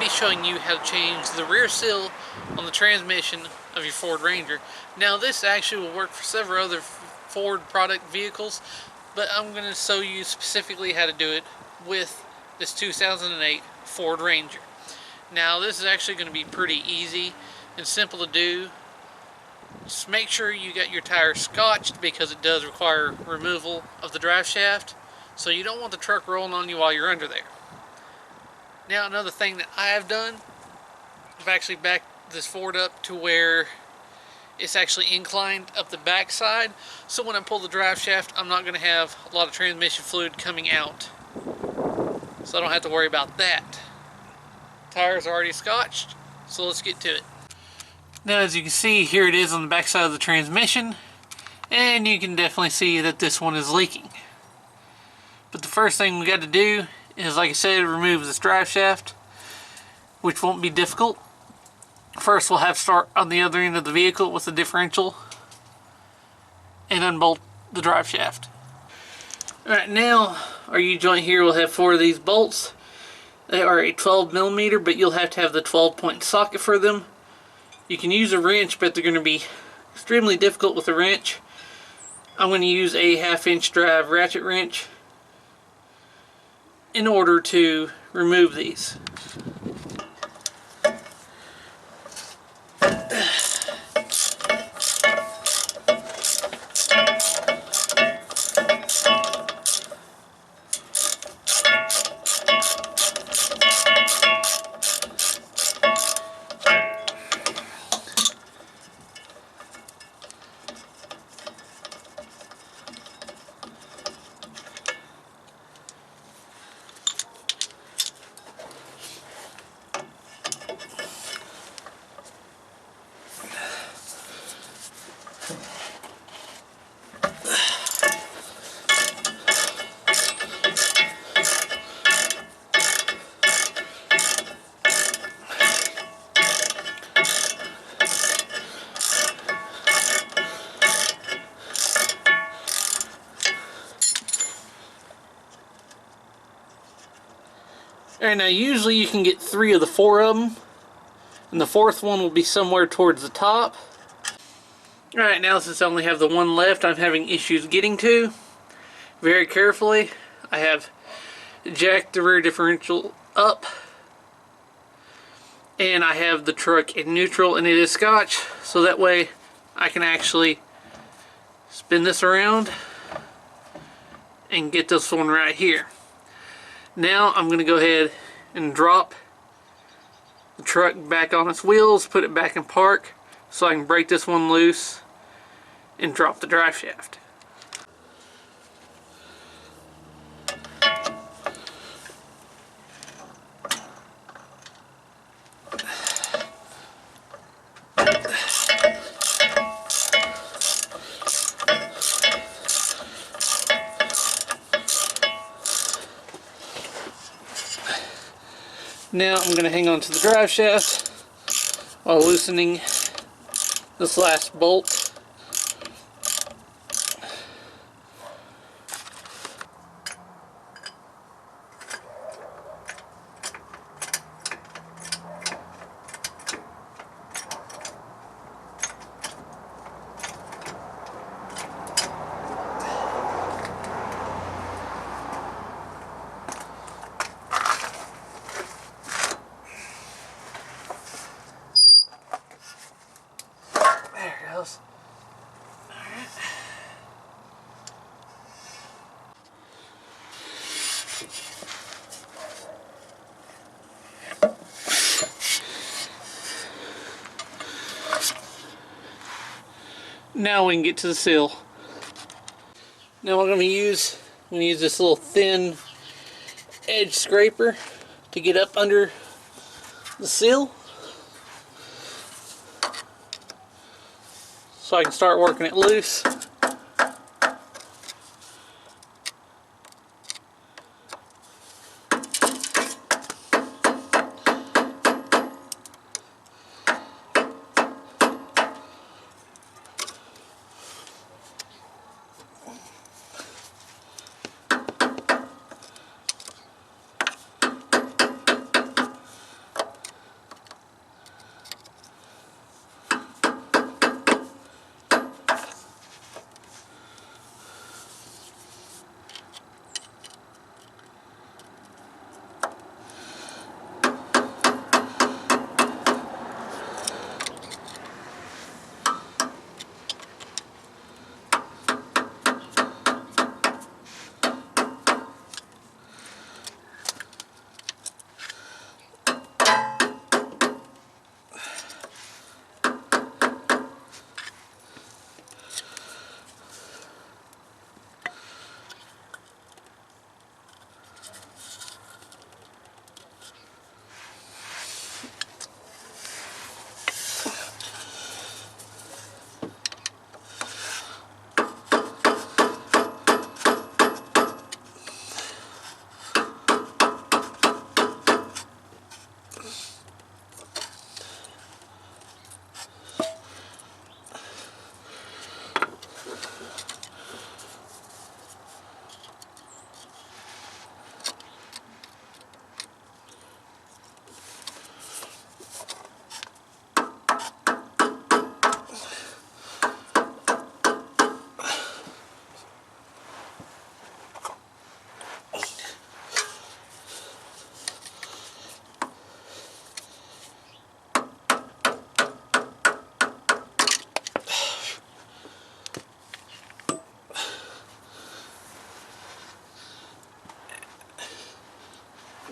be showing you how to change the rear seal on the transmission of your Ford Ranger. Now this actually will work for several other Ford product vehicles, but I'm going to show you specifically how to do it with this 2008 Ford Ranger. Now this is actually going to be pretty easy and simple to do. Just make sure you got your tires scotched, because it does require removal of the drive shaft, so you don't want the truck rolling on you while you're under there. Now another thing that I have done, I've actually backed this Ford up to where it's actually inclined up the back side, so when I pull the drive shaft I'm not going to have a lot of transmission fluid coming out, so I don't have to worry about that. Tires are already scotched, so let's get to it. Now as you can see, here it is on the back side of the transmission, and you can definitely see that this one is leaking. But the first thing we got to do is, like I said, remove this drive shaft, which won't be difficult. First we'll have to start on the other end of the vehicle with the differential and unbolt the drive shaft. Alright, now our U-joint here will have 4 of these bolts. They are a 12mm, but you'll have to have the 12-point socket for them. You can use a wrench, but they're going to be extremely difficult with a wrench. I'm going to use a 1/2-inch drive ratchet wrench in order to remove these. Alright, now usually you can get 3 of the 4 of them, and the 4th one will be somewhere towards the top. Alright, now since I only have the one left, I'm having issues getting to. Very carefully, I have jacked the rear differential up, and I have the truck in neutral, and it is scotch, so that way I can actually spin this around and get this one right here. Now I'm going to go ahead and drop the truck back on its wheels, put it back in park, so I can break this one loose and drop the drive shaft. Now I'm going to hang on to the drive shaft while loosening this last bolt. Now we can get to the seal. Now what I'm going to use this little thin edge scraper to get up under the seal, so I can start working it loose.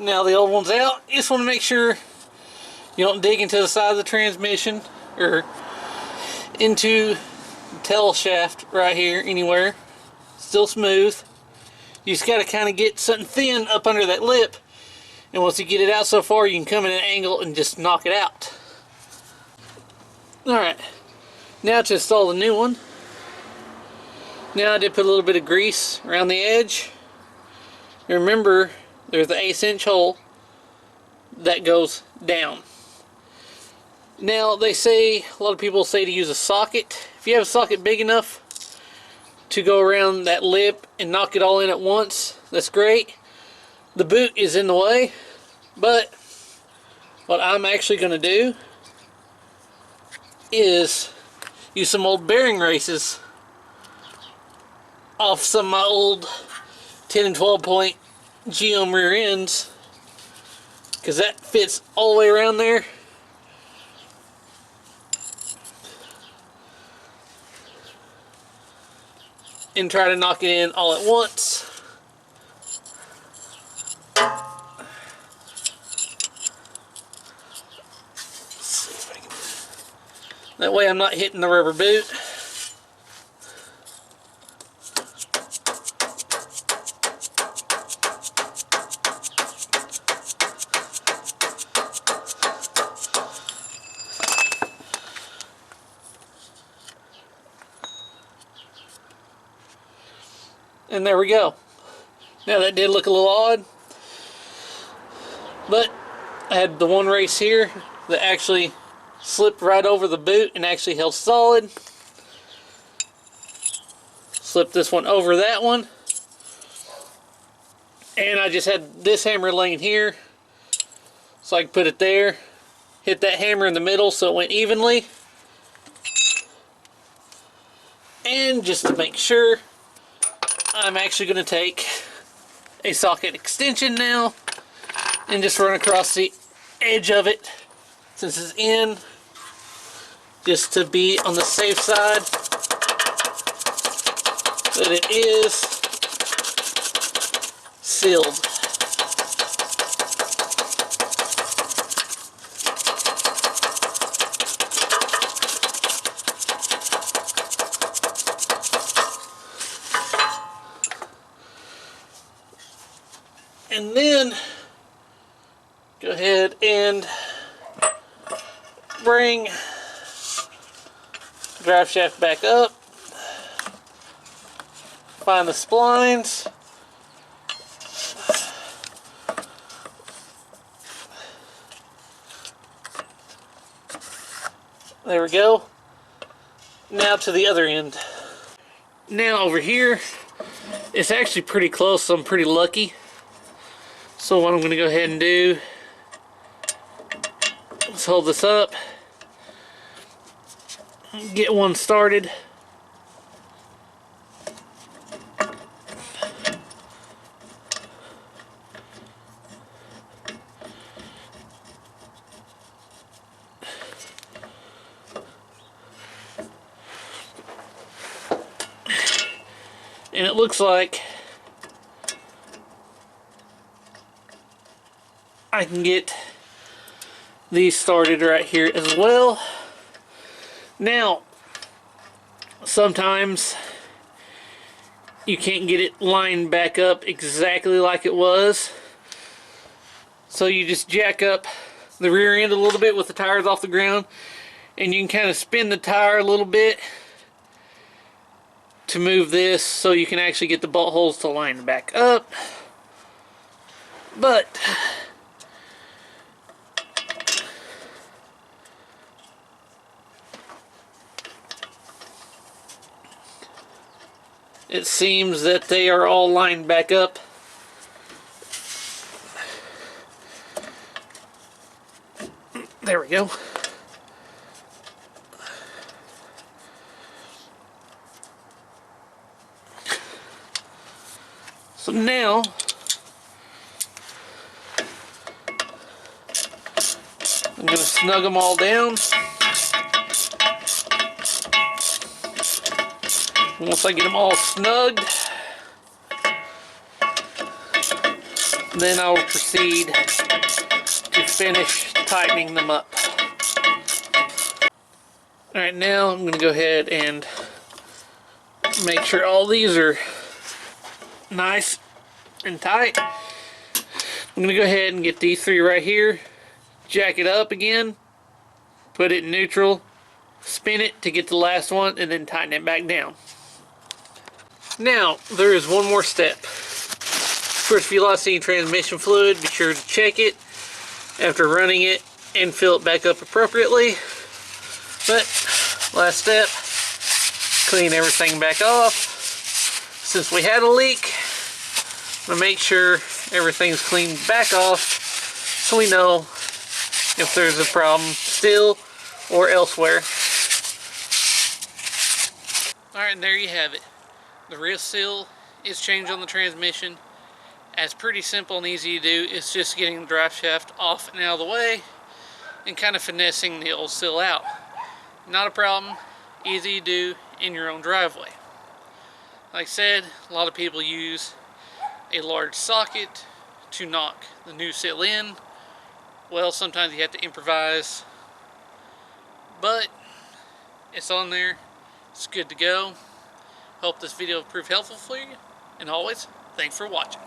Now the old one's out. You just want to make sure you don't dig into the side of the transmission or into the tail shaft right here anywhere. Still smooth. You just got to kind of get something thin up under that lip, and once you get it out so far, you can come in an angle and just knock it out. Alright, now to install the new one. Now I did put a little bit of grease around the edge. Remember, there's the 1/8 inch hole that goes down. Now they say, a lot of people say to use a socket. If you have a socket big enough to go around that lip and knock it all in at once, that's great. The boot is in the way, but what I'm actually going to do is use some old bearing races off some of my old 10 and 12 point GM rear ends, because that fits all the way around there. And try to knock it in all at once. That way I'm not hitting the rubber boot. And there we go. Now that did look a little odd, but I had the one race here that actually slipped right over the boot and actually held solid. Slipped this one over that one, and I just had this hammer laying here so I could put it there, hit that hammer in the middle so it went evenly, and just to make sure, I'm actually going to take a socket extension now and just run across the edge of it since it's in, just to be on the safe side that it is sealed. And then go ahead and bring the drive shaft back up, find the splines, there we go. Now to the other end. Now over here, it's actually pretty close, so I'm pretty lucky. So what I'm going to go ahead and do, let's hold this up, get one started. And it looks like I can get these started right here as well. Now, sometimes you can't get it lined back up exactly like it was, so you just jack up the rear end a little bit with the tires off the ground, and you can kind of spin the tire a little bit to move this so you can actually get the bolt holes to line back up. But it seems that they are all lined back up. There we go. So now I'm going to snug them all down. Once I get them all snugged, Then I will proceed to finish tightening them up. Alright, now I'm going to go ahead and make sure all these are nice and tight. I'm going to go ahead and get these three right here, jack it up again, put it in neutral, spin it to get the last one, and then tighten it back down. Now, there is one more step. Of course, if you lost any transmission fluid, be sure to check it after running it and fill it back up appropriately. But, last step, clean everything back off. Since we had a leak, I'm going to make sure everything's cleaned back off so we know if there's a problem still or elsewhere. Alright, and there you have it. The rear seal is changed on the transmission. It's pretty simple and easy to do. It's just getting the drive shaft off and out of the way and kind of finessing the old seal out. Not a problem, easy to do in your own driveway. Like I said, a lot of people use a large socket to knock the new seal in. Well, sometimes you have to improvise, but it's on there. It's good to go. Hope this video proved helpful for you, and always, thanks for watching.